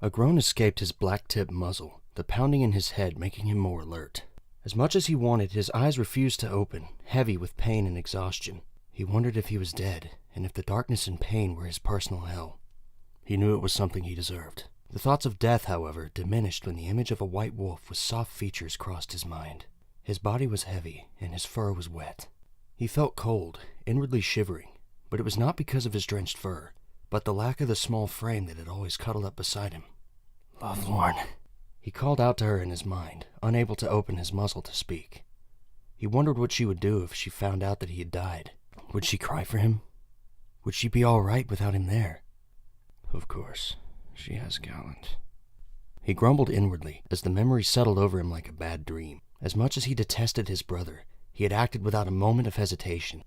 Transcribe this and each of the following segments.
A groan escaped his black-tipped muzzle, the pounding in his head making him more alert. As much as he wanted, his eyes refused to open, heavy with pain and exhaustion. He wondered if he was dead, and if the darkness and pain were his personal hell. He knew it was something he deserved. The thoughts of death, however, diminished when the image of a white wolf with soft features crossed his mind. His body was heavy, and his fur was wet. He felt cold, inwardly shivering, but it was not because of his drenched fur, but the lack of the small frame that had always cuddled up beside him. "Lovelorn," he called out to her in his mind, unable to open his muzzle to speak. He wondered what she would do if she found out that he had died. Would she cry for him? Would she be all right without him there? Of course, she has Gallant. He grumbled inwardly as the memory settled over him like a bad dream. As much as he detested his brother, he had acted without a moment of hesitation.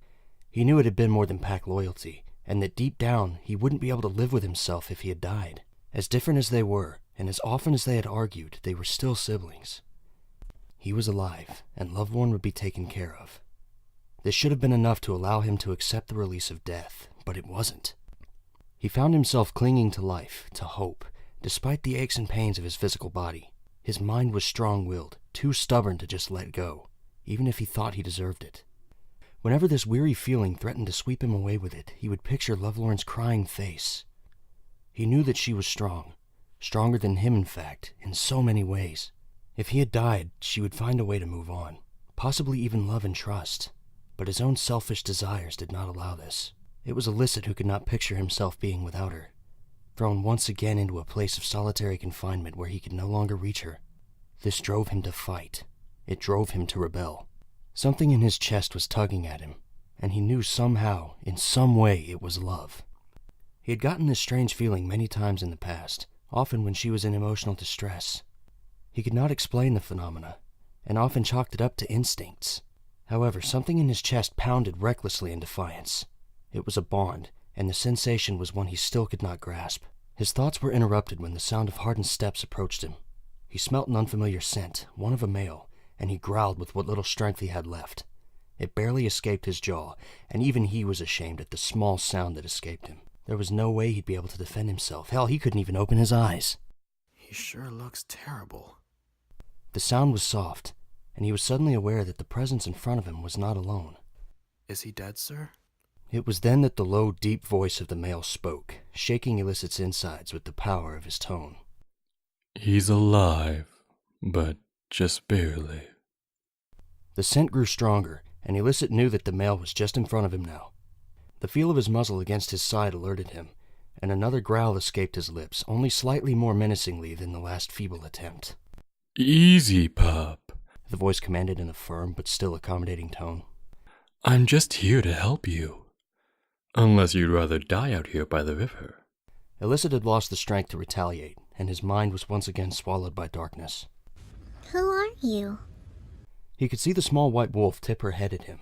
He knew it had been more than pack loyalty, and that deep down he wouldn't be able to live with himself if he had died. As different as they were, and as often as they had argued, they were still siblings. He was alive, and Lovelorn would be taken care of. This should have been enough to allow him to accept the release of death, but it wasn't. He found himself clinging to life, to hope, despite the aches and pains of his physical body. His mind was strong-willed, too stubborn to just let go, even if he thought he deserved it. Whenever this weary feeling threatened to sweep him away with it, he would picture Lovelorn's crying face. He knew that she was strong, stronger than him in fact, in so many ways. If he had died, she would find a way to move on, possibly even love and trust. But his own selfish desires did not allow this. It was Illicit who could not picture himself being without her, thrown once again into a place of solitary confinement where he could no longer reach her. This drove him to fight. It drove him to rebel. Something in his chest was tugging at him, and he knew somehow, in some way, it was love. He had gotten this strange feeling many times in the past, often when she was in emotional distress. He could not explain the phenomena, and often chalked it up to instincts. However, something in his chest pounded recklessly in defiance. It was a bond, and the sensation was one he still could not grasp. His thoughts were interrupted when the sound of hardened steps approached him. He smelt an unfamiliar scent, one of a male, and he growled with what little strength he had left. It barely escaped his jaw, and even he was ashamed at the small sound that escaped him. There was no way he'd be able to defend himself. Hell, he couldn't even open his eyes. He sure looks terrible. The sound was soft, and he was suddenly aware that the presence in front of him was not alone. Is he dead, sir? It was then that the low, deep voice of the male spoke, shaking Illicit's insides with the power of his tone. He's alive, but just barely. The scent grew stronger, and Illicit knew that the male was just in front of him now. The feel of his muzzle against his side alerted him, and another growl escaped his lips, only slightly more menacingly than the last feeble attempt. Easy, pup, the voice commanded in a firm but still accommodating tone. I'm just here to help you. Unless you'd rather die out here by the river. Illicit had lost the strength to retaliate, and his mind was once again swallowed by darkness. Who are you? He could see the small white wolf tip her head at him,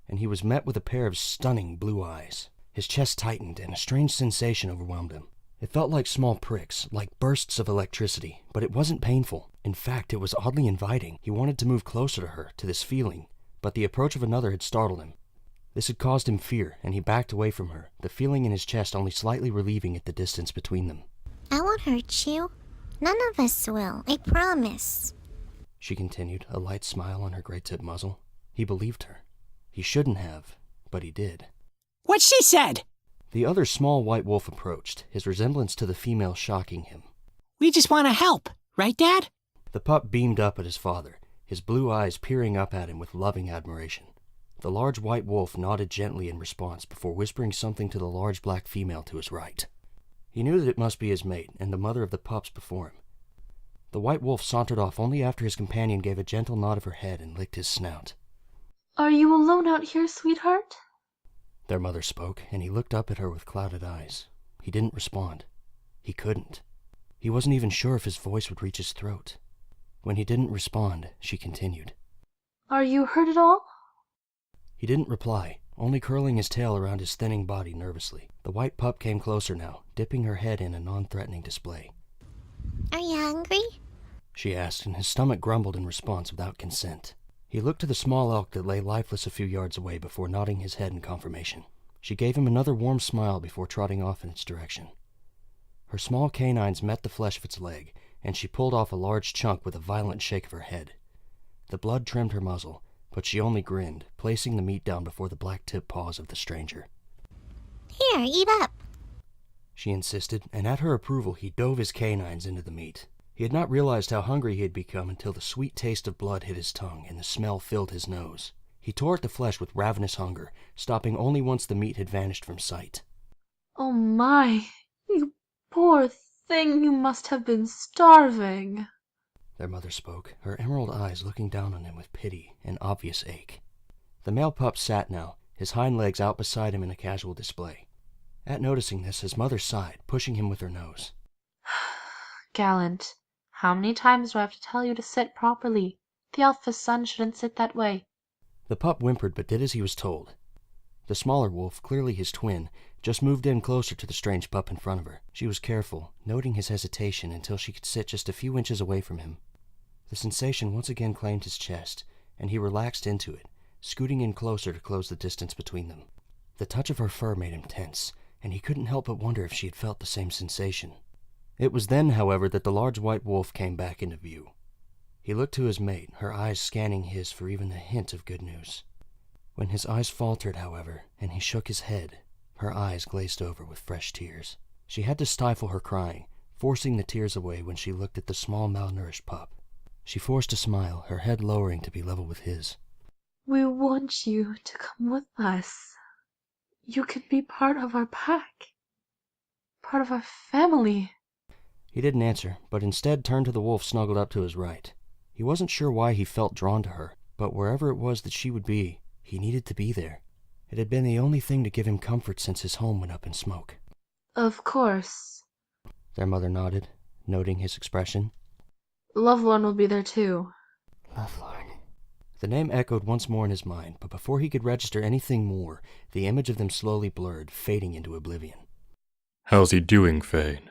and he was met with a pair of stunning blue eyes. His chest tightened, and a strange sensation overwhelmed him. It felt like small pricks, like bursts of electricity, but it wasn't painful. In fact, it was oddly inviting. He wanted to move closer to her, to this feeling, but the approach of another had startled him. This had caused him fear, and he backed away from her, the feeling in his chest only slightly relieving at the distance between them. I won't hurt you. None of us will, I promise. She continued, a light smile on her great-tip muzzle. He believed her. He shouldn't have, but he did. What she said! The other small white wolf approached, his resemblance to the female shocking him. We just want to help, right, Dad? The pup beamed up at his father, his blue eyes peering up at him with loving admiration. The large white wolf nodded gently in response before whispering something to the large black female to his right. He knew that it must be his mate and the mother of the pups before him. The white wolf sauntered off only after his companion gave a gentle nod of her head and licked his snout. Are you alone out here, sweetheart? Their mother spoke, and he looked up at her with clouded eyes. He didn't respond. He couldn't. He wasn't even sure if his voice would reach his throat. When he didn't respond, she continued. Are you hurt at all? He didn't reply, only curling his tail around his thinning body nervously. The white pup came closer now, dipping her head in a non-threatening display. Are you hungry? She asked, and his stomach grumbled in response without consent. He looked to the small elk that lay lifeless a few yards away before nodding his head in confirmation. She gave him another warm smile before trotting off in its direction. Her small canines met the flesh of its leg, and she pulled off a large chunk with a violent shake of her head. The blood trimmed her muzzle, but she only grinned, placing the meat down before the black-tipped paws of the stranger. Here, eat up. She insisted, and at her approval he dove his canines into the meat. He had not realized how hungry he had become until the sweet taste of blood hit his tongue and the smell filled his nose. He tore at the flesh with ravenous hunger, stopping only once the meat had vanished from sight. Oh my, you poor thing, you must have been starving. Their mother spoke, her emerald eyes looking down on him with pity and obvious ache. The male pup sat now, his hind legs out beside him in a casual display. At noticing this, his mother sighed, pushing him with her nose. Gallant, how many times do I have to tell you to sit properly? The alpha son shouldn't sit that way. The pup whimpered but did as he was told. The smaller wolf, clearly his twin, just moved in closer to the strange pup in front of her. She was careful, noting his hesitation until she could sit just a few inches away from him. The sensation once again claimed his chest, and he relaxed into it, scooting in closer to close the distance between them. The touch of her fur made him tense, and he couldn't help but wonder if she had felt the same sensation. It was then, however, that the large white wolf came back into view. He looked to his mate, her eyes scanning his for even a hint of good news. When his eyes faltered, however, and he shook his head, her eyes glazed over with fresh tears. She had to stifle her crying, forcing the tears away when she looked at the small malnourished pup. She forced a smile, her head lowering to be level with his. We want you to come with us. You can be part of our pack. Part of our family. He didn't answer, but instead turned to the wolf snuggled up to his right. He wasn't sure why he felt drawn to her, but wherever it was that she would be, he needed to be there. It had been the only thing to give him comfort since his home went up in smoke. Of course. Their mother nodded, noting his expression. Lovelorn will be there too. Lovelorn. The name echoed once more in his mind, but before he could register anything more, the image of them slowly blurred, fading into oblivion. How's he doing, Fane?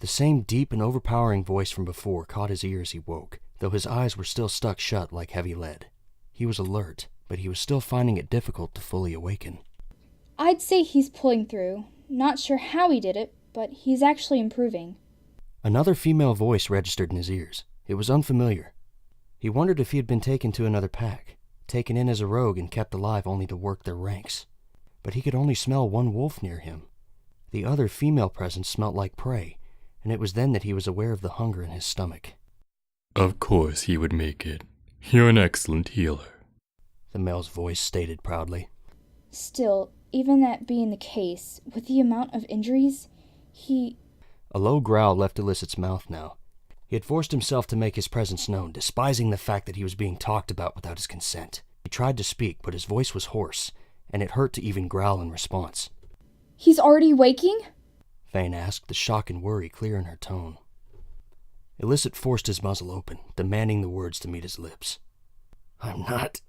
The same deep and overpowering voice from before caught his ear as he woke, though his eyes were still stuck shut like heavy lead. He was alert, but he was still finding it difficult to fully awaken. I'd say he's pulling through. Not sure how he did it, but he's actually improving. Another female voice registered in his ears. It was unfamiliar. He wondered if he had been taken to another pack, taken in as a rogue and kept alive only to work their ranks. But he could only smell one wolf near him. The other female presence smelt like prey, and it was then that he was aware of the hunger in his stomach. Of course he would make it. You're an excellent healer, The male's voice stated proudly. Still, even that being the case, with the amount of injuries, A low growl left Illicit's mouth now. He had forced himself to make his presence known, despising the fact that he was being talked about without his consent. He tried to speak, but his voice was hoarse, and it hurt to even growl in response. He's already waking? Fane asked, the shock and worry clear in her tone. Illicit forced his muzzle open, demanding the words to meet his lips. I'm not...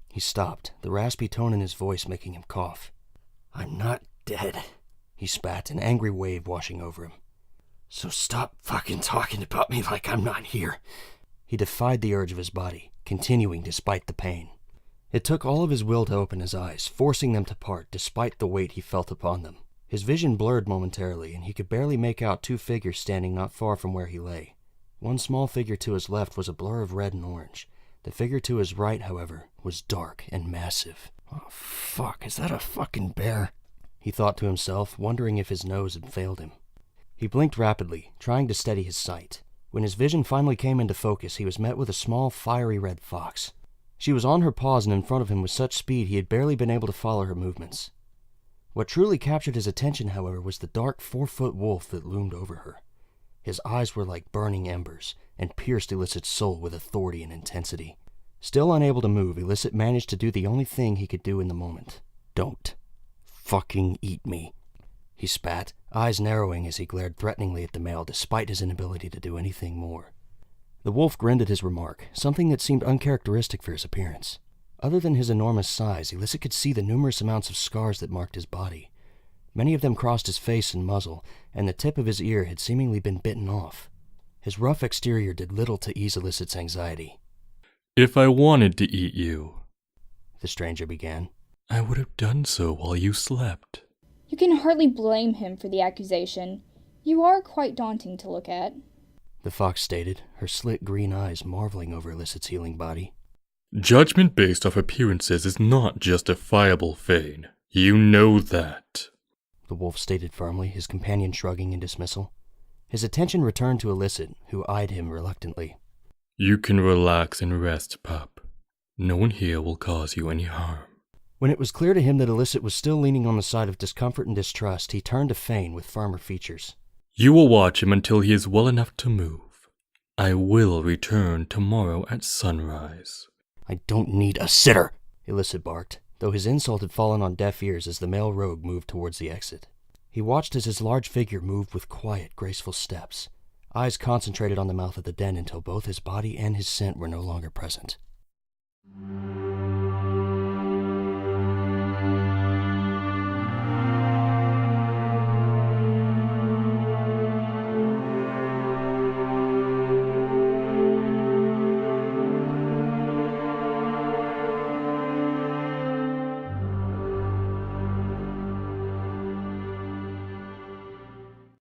He stopped, the raspy tone in his voice making him cough. I'm not dead, he spat, an angry wave washing over him. So stop fucking talking about me like I'm not here. He defied the urge of his body, continuing despite the pain. It took all of his will to open his eyes, forcing them to part despite the weight he felt upon them. His vision blurred momentarily, and he could barely make out two figures standing not far from where he lay. One small figure to his left was a blur of red and orange. The figure to his right, however, was dark and massive. Oh, fuck, is that a fucking bear? He thought to himself, wondering if his nose had failed him. He blinked rapidly, trying to steady his sight. When his vision finally came into focus, he was met with a small, fiery red fox. She was on her paws and in front of him with such speed he had barely been able to follow her movements. What truly captured his attention, however, was the dark 4-foot wolf that loomed over her. His eyes were like burning embers, and pierced Illicit's soul with authority and intensity. Still unable to move, Illicit managed to do the only thing he could do in the moment. Don't fucking eat me, he spat, eyes narrowing as he glared threateningly at the male despite his inability to do anything more. The wolf grinned at his remark, something that seemed uncharacteristic for his appearance. Other than his enormous size, Illicit could see the numerous amounts of scars that marked his body. Many of them crossed his face and muzzle, and the tip of his ear had seemingly been bitten off. His rough exterior did little to ease Illicit's anxiety. If I wanted to eat you, The stranger began. I would have done so while you slept. You can hardly blame him for the accusation. You are quite daunting to look at. The fox stated, her slit green eyes marveling over Illicit's healing body. Judgment based off appearances is not justifiable, Fane. You know that. The wolf stated firmly, his companion shrugging in dismissal. His attention returned to Illicit, who eyed him reluctantly. You can relax and rest, pup. No one here will cause you any harm. When it was clear to him that Illicit was still leaning on the side of discomfort and distrust, he turned to Fane with firmer features. You will watch him until he is well enough to move. I will return tomorrow at sunrise. I don't need a sitter, Illicit barked, though his insult had fallen on deaf ears as the male rogue moved towards the exit. He watched as his large figure moved with quiet, graceful steps, eyes concentrated on the mouth of the den until both his body and his scent were no longer present.